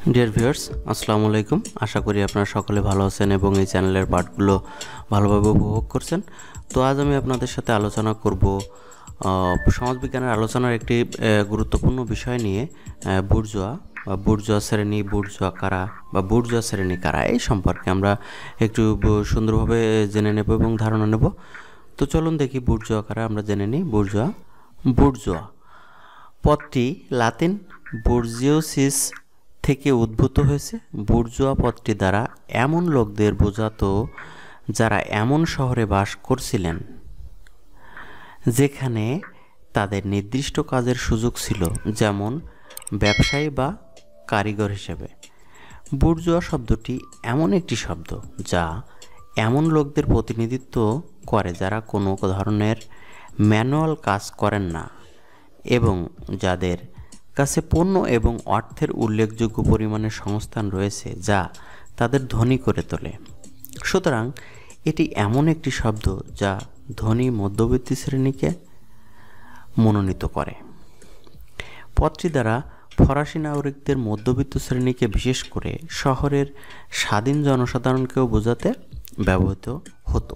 Dear viewers, আসসালামু আলাইকুম। আশা করি আপনারা সকলে ভালো আছেন এবং এই চ্যানেলের পার্টগুলো ভালোভাবে উপভোগ করছেন। তো আজ আমি আপনাদের সাথে আলোচনা করব সমাজবিজ্ঞানের আলোচনার একটি গুরুত্বপূর্ণ বিষয় নিয়ে, বুর্জোয়া শ্রেণী, বুর্জোয়া কারা বা বুর্জোয়া শ্রেণী কারা, এই সম্পর্কে আমরা একটু সুন্দরভাবে জেনে নেব এবং ধারণা নেব। তো চলুন দেখি বুর্জোয়া কারা আমরা জেনে নিই। বুর্জোয়া পদটি লাতিন বুর্জিওসিস থেকে উদ্ভূত হয়েছে। বুর্জোয়া পদটি দ্বারা এমন লোকদের বোঝাতো যারা এমন শহরে বাস করছিলেন যেখানে তাদের নির্দিষ্ট কাজের সুযোগ ছিল, যেমন ব্যবসায়ী বা কারিগর হিসেবে। বুর্জোয়া শব্দটি এমন একটি শব্দ যা এমন লোকদের প্রতিনিধিত্ব করে যারা কোনো ধরনের ম্যানুয়াল কাজ করেন না এবং যাদের কাছে পণ্য এবং অর্থের উল্লেখযোগ্য পরিমাণের সংস্থান রয়েছে যা তাদের ধনী করে তোলে। সুতরাং এটি এমন একটি শব্দ যা ধনী মধ্যবিত্ত শ্রেণীকে মনোনীত করে। পদটি দ্বারা ফরাসি নাগরিকদের মধ্যবিত্ত শ্রেণীকে, বিশেষ করে শহরের স্বাধীন জনসাধারণকেও বোঝাতে ব্যবহৃত হতো।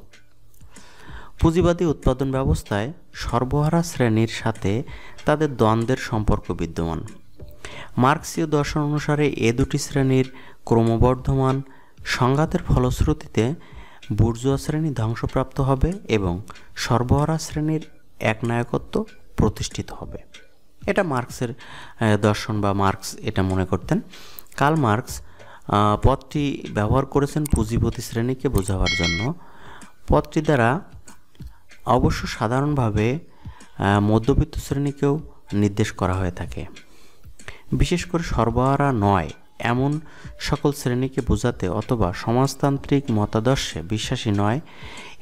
পুঁজিবাদী উৎপাদন ব্যবস্থায় সর্বহারা শ্রেণীর সাথে তাদের দ্বন্দ্বের সম্পর্ক বিদ্যমান। মার্ক্সীয় দর্শন অনুসারে এ দুটি শ্রেণীর ক্রমবর্ধমান সংঘাতের ফলশ্রুতিতে বুর্জোয়া শ্রেণী ধ্বংসপ্রাপ্ত হবে এবং সর্বহারা শ্রেণীর একনায়কত্ব প্রতিষ্ঠিত হবে। এটা মার্ক্সের দর্শন বা মার্ক্স এটা মনে করতেন। কার্ল মার্ক্স পদটি ব্যবহার করেছেন পুঁজিপতি শ্রেণীকে বোঝাবার জন্য। পদটি দ্বারা অবশ্য সাধারণভাবে মধ্যবিত্ত শ্রেণীকেও নির্দেশ করা হয়ে থাকে, বিশেষ করে সর্বহারা নয় এমন সকল শ্রেণীকে বোঝাতে, অথবা সমাজতান্ত্রিক মতাদর্শে বিশ্বাসী নয়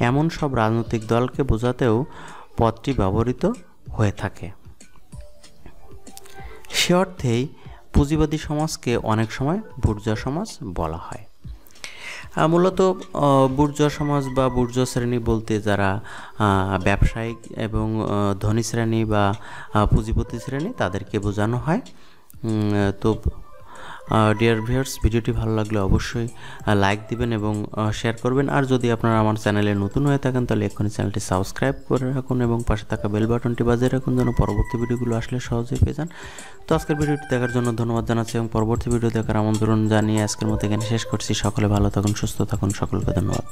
এমন সব রাজনৈতিক দলকে বোঝাতেও পদটি ব্যবহৃত হয়ে থাকে। সে অর্থেই পুঁজিবাদী সমাজকে অনেক সময় বুর্জোয়া সমাজ বলা হয়। মূলত বুর্জোয়া সমাজ বা বুর্জোয়া শ্রেণী বলতে যারা ব্যবসায়িক এবং ধনী শ্রেণী বা পুঁজিপতি শ্রেণী তাদেরকে বোঝানো হয়। তো ডিয়ার ভিউয়ার্স, ভিডিওটি ভালো লাগলে অবশ্যই লাইক দিবেন এবং শেয়ার করবেন। আর যদি আপনারা আমার চ্যানেলে নতুন হয়ে থাকেন তাহলে এক্ষুনি চ্যানেলটি সাবস্ক্রাইব করে রাখুন এবং পাশে থাকা বেল বাটনটি বাজিয়ে রাখুন যেন পরবর্তী ভিডিওগুলো আসলে সহজেই পেয়ে যান। তো আজকের ভিডিওটি দেখার জন্য ধন্যবাদ জানাচ্ছি এবং পরবর্তী ভিডিও দেখার আমন্ত্রণ জানিয়ে আজকের মতো এখানে শেষ করছি। সকলে ভালো থাকুন, সুস্থ থাকুন, সকলকে ধন্যবাদ।